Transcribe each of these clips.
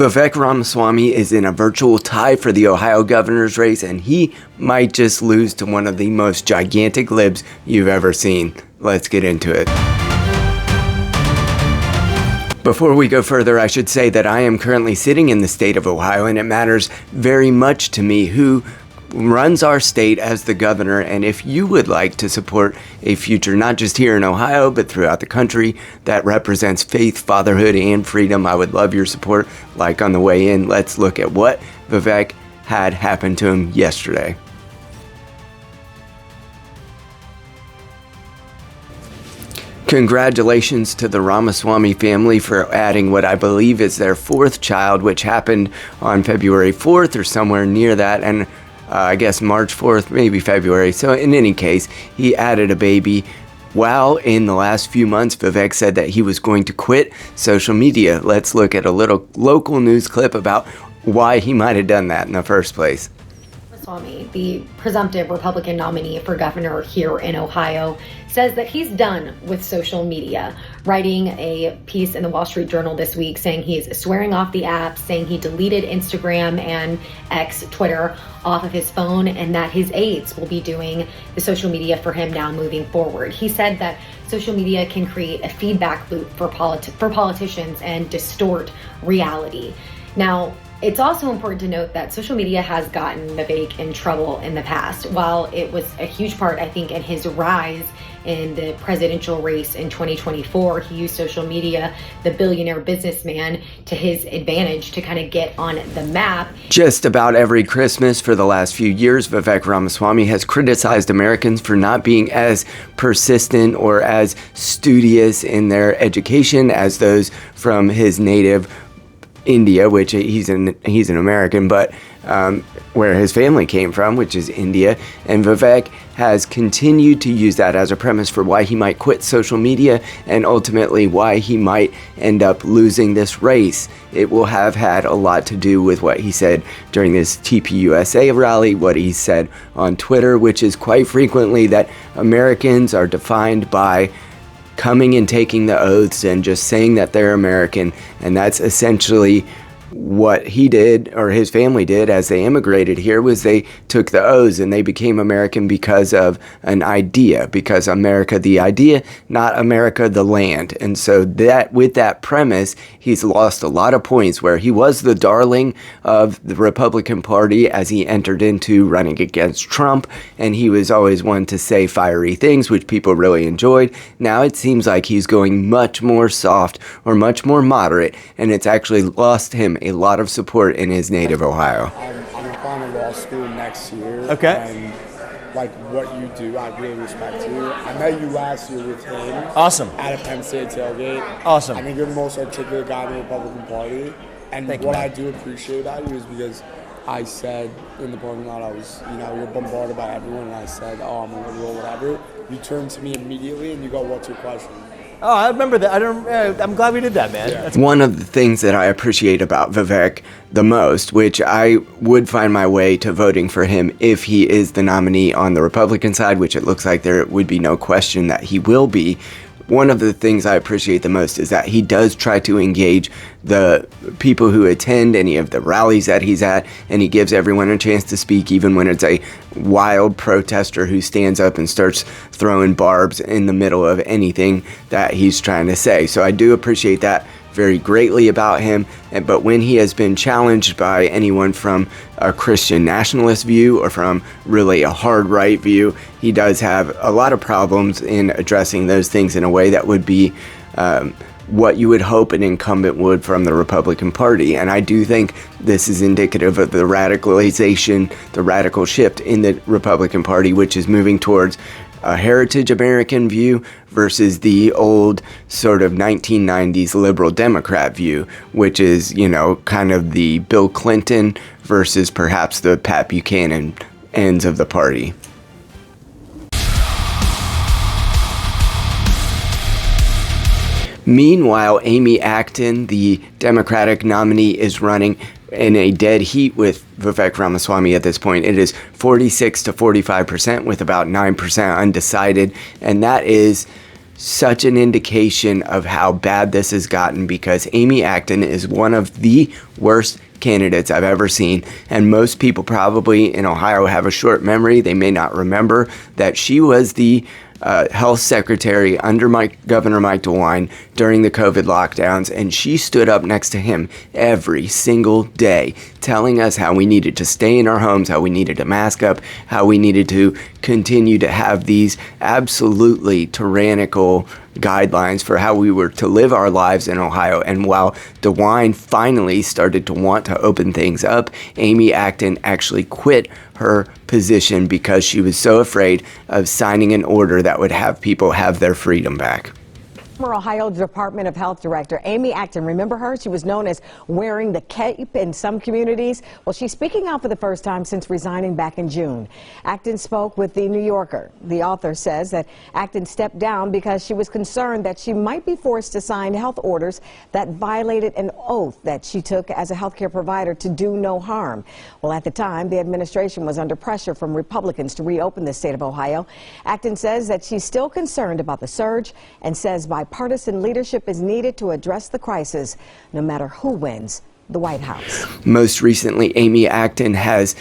Vivek Ramaswamy is in a virtual tie for the Ohio governor's race, and he might just lose to one of the most gigantic libs you've ever seen. Let's get into it. Before we go further, I should say that I am currently sitting in the state of Ohio, and it matters very much to me who runs our state as the governor. And if you would like to support a future, not just here in Ohio, but throughout the country, that represents faith, fatherhood, and freedom, I would love your support. Like on the way in, let's look at what Vivek had happen to him yesterday. Congratulations to the Ramaswamy family for adding what I believe is their fourth child, which happened on February 4th or somewhere near that, and I guess March 4th, maybe February. So in any case, he added a baby. While in the last few months, Vivek said that he was going to quit social media. Let's look at a little local news clip about why he might have done that in the first place. Ramaswamy, the presumptive Republican nominee for governor here in Ohio, says that he's done with social media, writing a piece in the Wall Street Journal this week saying he's swearing off the app, saying he deleted Instagram and Twitter off of his phone, and that his aides will be doing the social media for him now moving forward. He said that social media can create a feedback loop for politicians and distort reality. Now, it's also important to note that social media has gotten Vivek in trouble in the past. While it was a huge part, I think, in his rise in the presidential race in 2024, he used social media, the billionaire businessman, to his advantage to kind of get on the map. Just about every Christmas for the last few years, Vivek Ramaswamy has criticized Americans for not being as persistent or as studious in their education as those from his native India, which he's an American, but where his family came from, which is India. And Vivek has continued to use that as a premise for why he might quit social media and ultimately why he might end up losing this race. It will have had a lot to do with what he said during this TPUSA rally, what he said on Twitter, which is quite frequently that Americans are defined by coming and taking the oaths and just saying that they're American. And that's essentially what he did, or his family did, as they immigrated here, was they took the oaths and they became American because of an idea, because America the idea, not America the land. And so that, with that premise, he's lost a lot of points where he was the darling of the Republican Party as he entered into running against Trump, and he was always one to say fiery things, which people really enjoyed. Now it seems like he's going much more soft or much more moderate, and it's actually lost him a lot of support in his native Ohio. I'm applying to law school next year. Okay. And like what you do, I really respect you. I met you last year with him. Awesome. At a Penn State tailgate. Awesome. I think you're the most articulate guy in the Republican Party. And Thank what you, I do appreciate about you is because I said in the parking lot, I was, you're bombarded by everyone, and I said, I'm a liberal, whatever. You turned to me immediately and you go, what's your question? Oh, I remember that. I'm glad we did that, man. Yeah. That's One of the things that I appreciate about Vivek the most, which I would find my way to voting for him if he is the nominee on the Republican side, which it looks like there would be no question that he will be. One of the things I appreciate the most is that he does try to engage the people who attend any of the rallies that he's at, and he gives everyone a chance to speak, even when it's a wild protester who stands up and starts throwing barbs in the middle of anything that he's trying to say. So I do appreciate that very greatly about him. But when he has been challenged by anyone from a Christian nationalist view or from really a hard right view, he does have a lot of problems in addressing those things in a way that would be what you would hope an incumbent would from the Republican Party. And I do think this is indicative of the radicalization, the radical shift in the Republican Party, which is moving towards a heritage American view versus the old sort of 1990s liberal Democrat view, which is, kind of the Bill Clinton versus perhaps the Pat Buchanan ends of the party. Meanwhile, Amy Acton, the Democratic nominee, is running in a dead heat with Vivek Ramaswamy at this point. It is 46 to 45% with about 9% undecided. And that is such an indication of how bad this has gotten, because Amy Acton is one of the worst candidates I've ever seen, and most people probably in Ohio have a short memory. They may not remember that she was the health secretary under Governor Mike DeWine during the COVID lockdowns, and she stood up next to him every single day telling us how we needed to stay in our homes, how we needed to mask up, how we needed to continue to have these absolutely tyrannical guidelines for how we were to live our lives in Ohio. And while DeWine finally started to want to open things up, Amy Acton actually quit her position because she was so afraid of signing an order that would have people have their freedom back. Former Ohio Department of Health Director Amy Acton, remember her? She was known as wearing the cape in some communities. Well, she's speaking out for the first time since resigning back in June. Acton spoke with The New Yorker. The author says that Acton stepped down because she was concerned that she might be forced to sign health orders that violated an oath that she took as a healthcare provider to do no harm. Well, at the time, the administration was under pressure from Republicans to reopen the state of Ohio. Acton says that she's still concerned about the surge and says bipartisan leadership is needed to address the crisis, no matter who wins the White House. Most recently, Amy Acton has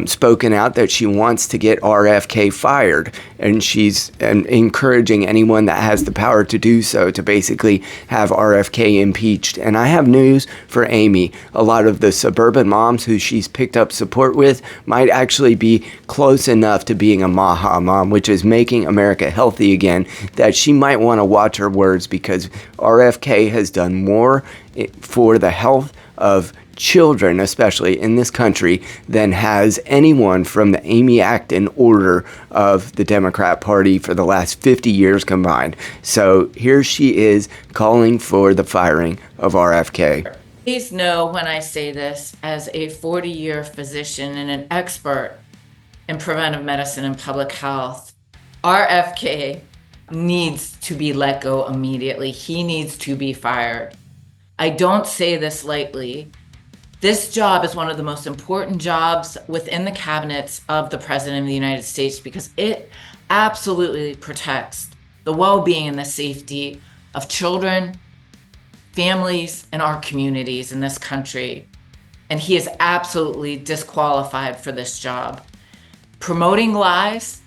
spoken out that she wants to get RFK fired, and she's encouraging anyone that has the power to do so to basically have RFK impeached. And I have news for Amy. A lot of the suburban moms who she's picked up support with might actually be close enough to being a MAHA mom, which is making America healthy again, that she might want to watch her words, because RFK has done more for the health of children, especially in this country, than has anyone from the Amy Acton order of the Democrat Party for the last 50 years combined. So here she is calling for the firing of RFK. Please know when I say this as a 40-year physician and an expert in preventive medicine and public health, RFK needs to be let go immediately. He needs to be fired. I don't say this lightly. This job is one of the most important jobs within the cabinets of the President of the United States, because it absolutely protects the well-being and the safety of children, families, and our communities in this country. And he is absolutely disqualified for this job. Promoting lies,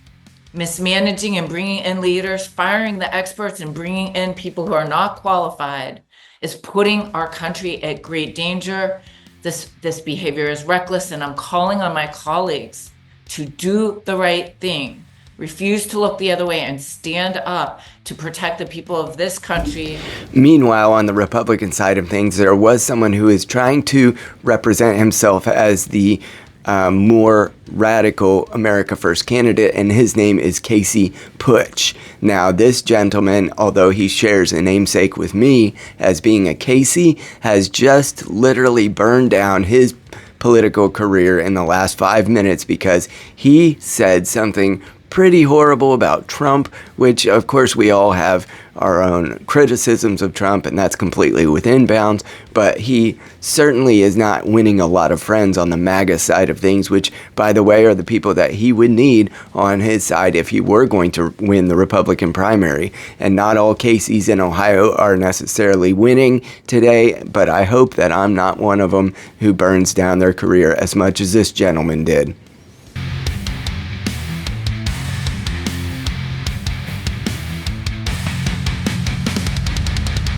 mismanaging and bringing in leaders, firing the experts and bringing in people who are not qualified is putting our country at great danger. This behavior is reckless, and I'm calling on my colleagues to do the right thing, refuse to look the other way, and stand up to protect the people of this country. Meanwhile, on the Republican side of things, there was someone who is trying to represent himself as the more radical America First candidate, and his name is Casey Putsch. Now, this gentleman, although he shares a namesake with me as being a Casey, has just literally burned down his political career in the last 5 minutes because he said something pretty horrible about Trump, which of course we all have our own criticisms of Trump, and that's completely within bounds, but he certainly is not winning a lot of friends on the MAGA side of things, which, by the way, are the people that he would need on his side if he were going to win the Republican primary. And not all Caseys in Ohio are necessarily winning today, but I hope that I'm not one of them who burns down their career as much as this gentleman did.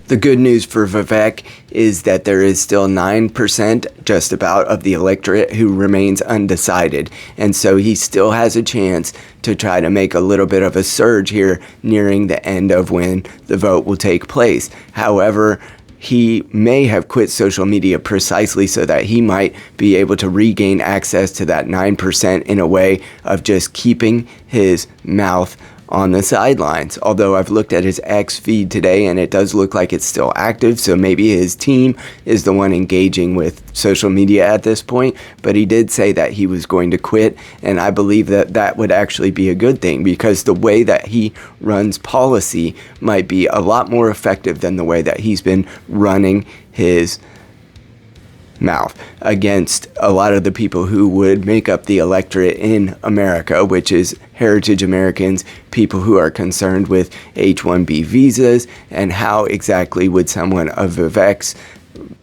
The good news for Vivek is that there is still 9% just about of the electorate who remains undecided. And so he still has a chance to try to make a little bit of a surge here nearing the end of when the vote will take place. However, he may have quit social media precisely so that he might be able to regain access to that 9% in a way of just keeping his mouth on the sidelines. Although I've looked at his X feed today and it does look like it's still active, so maybe his team is the one engaging with social media at this point, but he did say that he was going to quit, and I believe that that would actually be a good thing, because the way that he runs policy might be a lot more effective than the way that he's been running his mouth against a lot of the people who would make up the electorate in America, which is heritage Americans, people who are concerned with H-1B visas, and how exactly would someone of Vivek's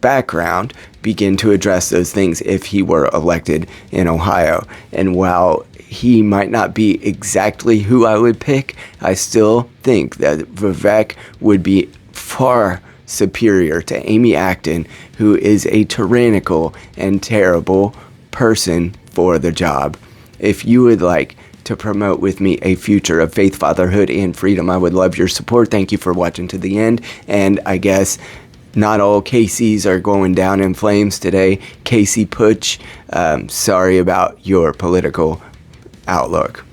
background begin to address those things if he were elected in Ohio. And while he might not be exactly who I would pick, I still think that Vivek would be far superior to Amy Acton, who is a tyrannical and terrible person for the job. If you would like to promote with me a future of faith, fatherhood, and freedom, I would love your support. Thank you for watching to the end. And I guess not all KCs are going down in flames today. Casey Putsch, sorry about your political outlook.